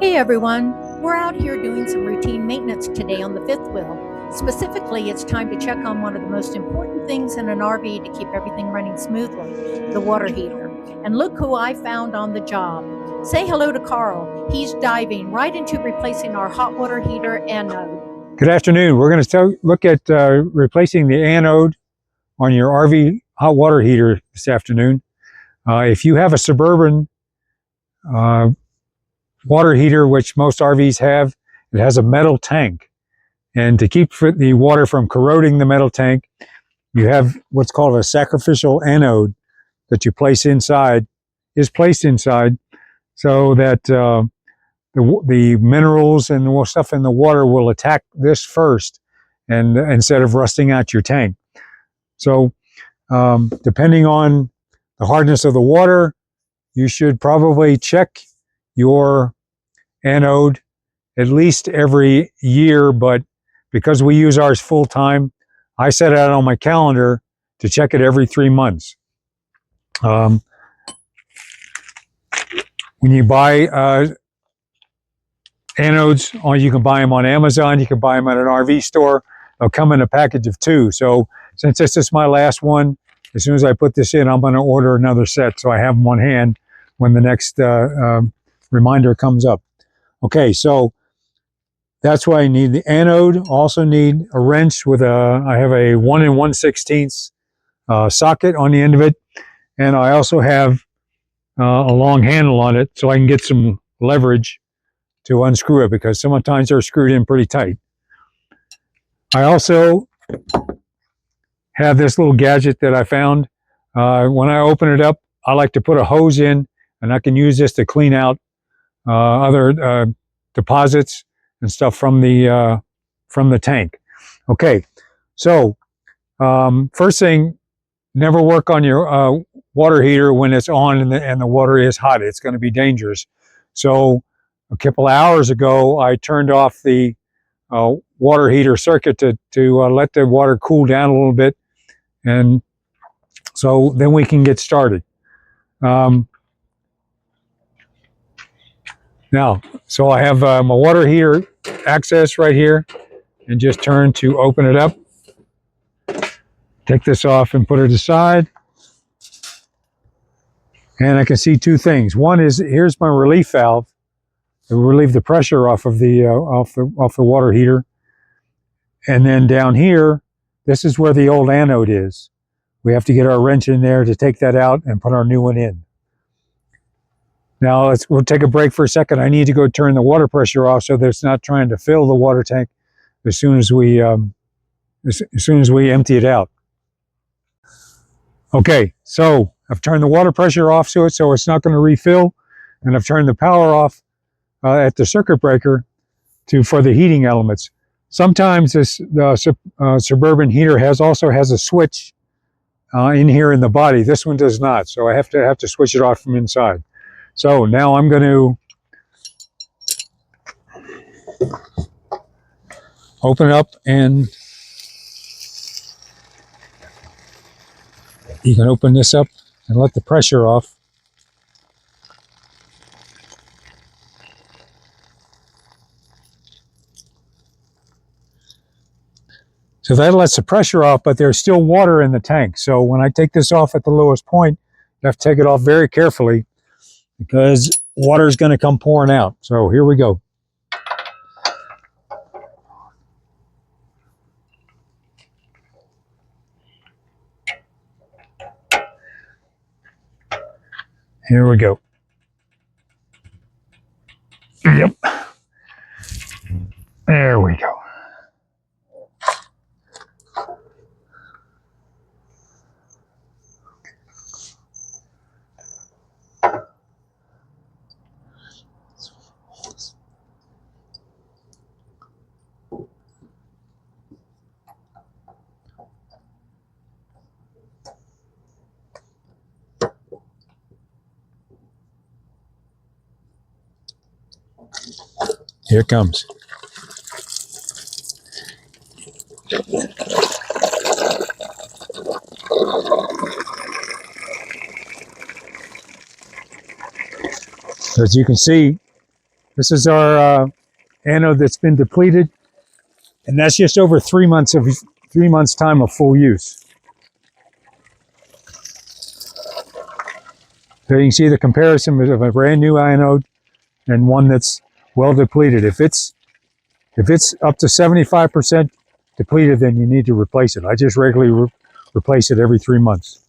Hey everyone, we're out here doing some routine maintenance today on the fifth wheel. Specifically, it's time to check on one of the most important things in an RV to keep everything running smoothly, the water heater. And look who I found on the job. Say hello to Carl. He's diving right into replacing our hot water heater anode. Good afternoon. We're going to look at replacing the anode on your RV hot water heater this afternoon. If you have a Suburban water heater, which most RVs have, it has a metal tank. And to keep the water from corroding the metal tank, you have what's called a sacrificial anode that you place inside, is placed inside, so that the minerals and the stuff in the water will attack this first, and instead of rusting out your tank. So depending on the hardness of the water, you should probably check your anode at least every year, but because we use ours full time, I set it out on my calendar to check it every 3 months. When you buy anodes, or you can buy them on Amazon, you can buy them at an RV store. They'll come in a package of 2. So since this is my last one, as soon as I put this in, I'm going to order another set so I have them on hand when the next reminder comes up. Okay, so that's why I need the anode. Also need a wrench with I have a 1 1/16 socket on the end of it, and I also have a long handle on it so I can get some leverage to unscrew it, because sometimes they're screwed in pretty tight. I also have this little gadget that I found. When I open it up, I like to put a hose in, and I can use this to clean out other deposits and stuff from the tank. Okay, so first thing, never work on your water heater when it's on and the water is hot. It's going to be dangerous. So a couple of hours ago, I turned off the water heater circuit to let the water cool down a little bit, and so then we can get started. Now, so I have my water heater access right here, and just turn to open it up. Take this off and put it aside. And I can see 2 things. One is, here's my relief valve to relieve the pressure off of the off the water heater. And then down here, this is where the old anode is. We have to get our wrench in there to take that out and put our new one in. Now we'll take a break for a second. I need to go turn the water pressure off so that it's not trying to fill the water tank as soon as we empty it out. Okay, so I've turned the water pressure off so it's not going to refill, and I've turned the power off at the circuit breaker for the heating elements. Sometimes this Suburban heater also has a switch in here in the body. This one does not, so I have to switch it off from inside. So now I'm going to open it up, and you can open this up and let the pressure off. So that lets the pressure off, but there's still water in the tank. So when I take this off at the lowest point, you have to take it off very carefully, because water is going to come pouring out. So here we go. Here we go. Yep. There we go. Here it comes. As you can see, This is our anode that's been depleted, and that's just over 3 months time of full use. So you can see the comparison of a brand new anode and one that's well depleted. If it's up to 75% depleted, then you need to replace it. I just regularly replace it every 3 months.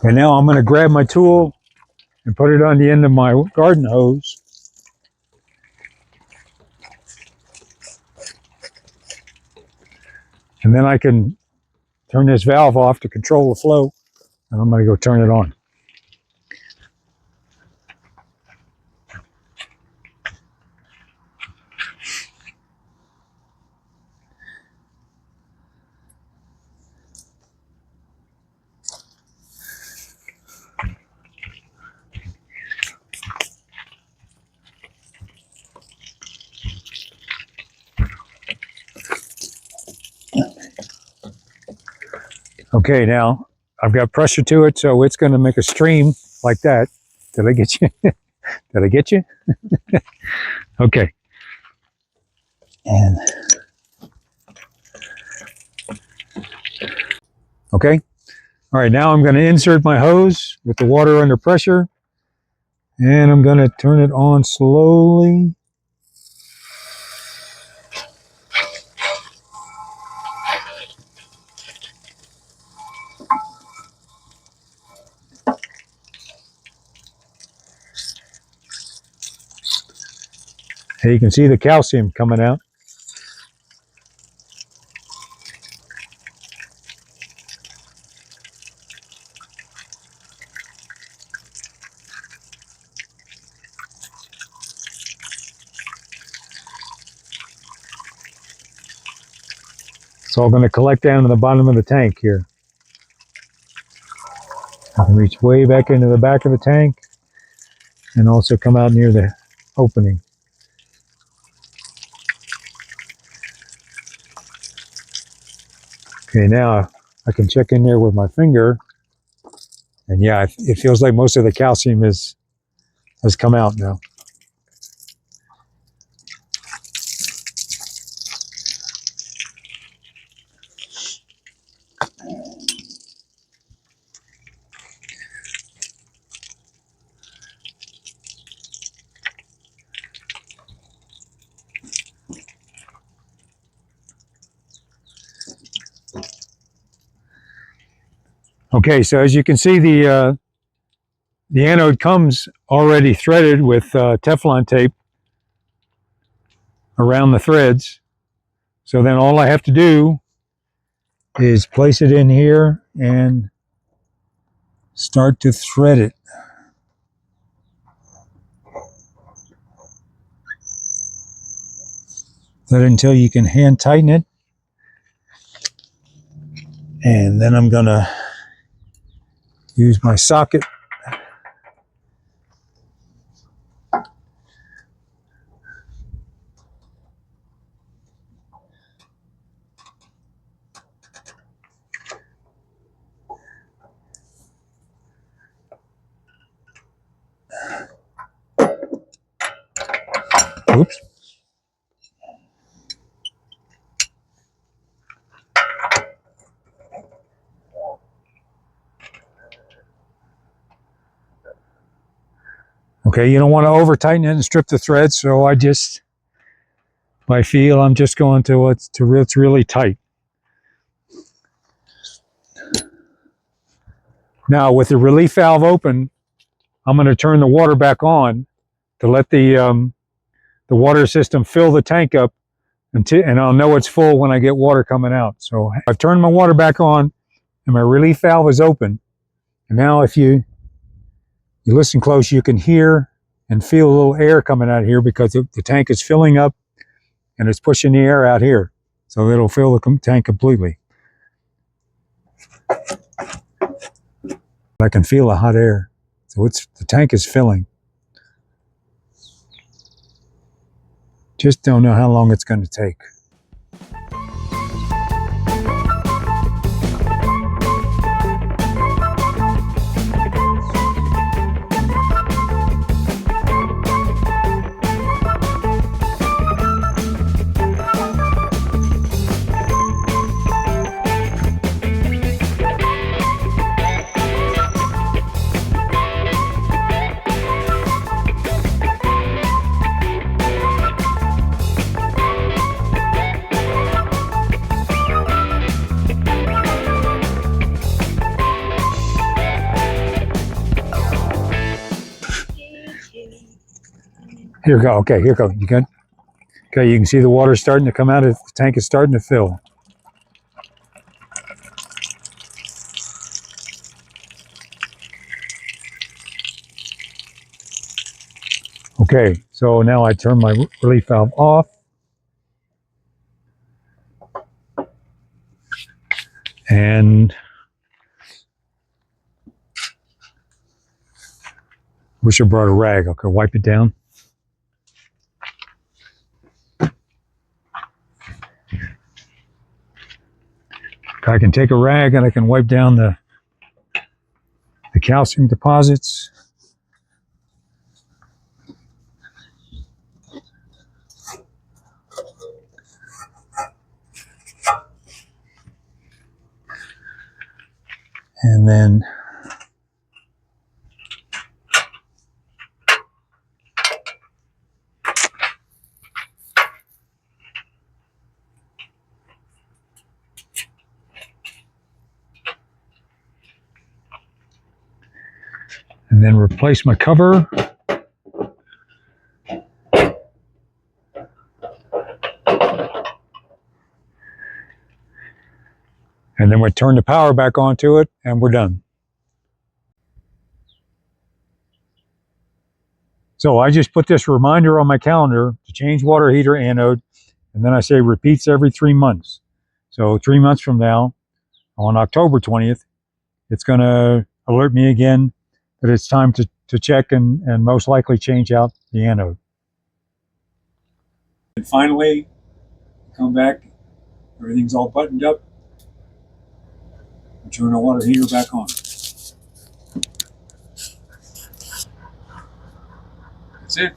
And now I'm going to grab my tool and put it on the end of my garden hose. And then I can turn this valve off to control the flow. And I'm going to go turn it on. Okay, now I've got pressure to it, so it's going to make a stream like that. Did I get you? Did I get you? Okay. And okay. All right, now I'm going to insert my hose with the water under pressure, and I'm going to turn it on slowly. And you can see the calcium coming out. It's all going to collect down to the bottom of the tank here. I can reach way back into the back of the tank and also come out near the opening. Okay, now I can check in there with my finger, and yeah, it feels like most of the calcium has come out now. Okay, so as you can see, the anode comes already threaded with Teflon tape around the threads. So then all I have to do is place it in here and start to thread it. Thread it until you can hand tighten it. And then I'm gonna use my socket. Oops. Okay, you don't want to over tighten it and strip the thread, so I just, by feel, I'm just going to it's really tight. Now with the relief valve open, I'm going to turn the water back on to let the water system fill the tank up, and I'll know it's full when I get water coming out. So I've turned my water back on, and my relief valve is open. And now if you listen close, you can hear and feel a little air coming out here because the tank is filling up and it's pushing the air out here. So it'll fill the tank completely. I can feel the hot air. So the tank is filling. Just don't know how long it's going to take. Here we go. Okay, here we go. You good? Okay, you can see the water starting to come out. The tank is starting to fill. Okay, so now I turn my relief valve off. And wish I brought a rag. Okay, wipe it down. I can take a rag and I can wipe down the calcium deposits. And then replace my cover. And then we turn the power back onto it and we're done. So I just put this reminder on my calendar to change water heater anode. And then I say repeats every 3 months. So 3 months from now, on October 20th, it's going to alert me again that it's time to check and most likely change out the anode. And finally, come back, everything's all buttoned up, and turn the water heater back on. That's it.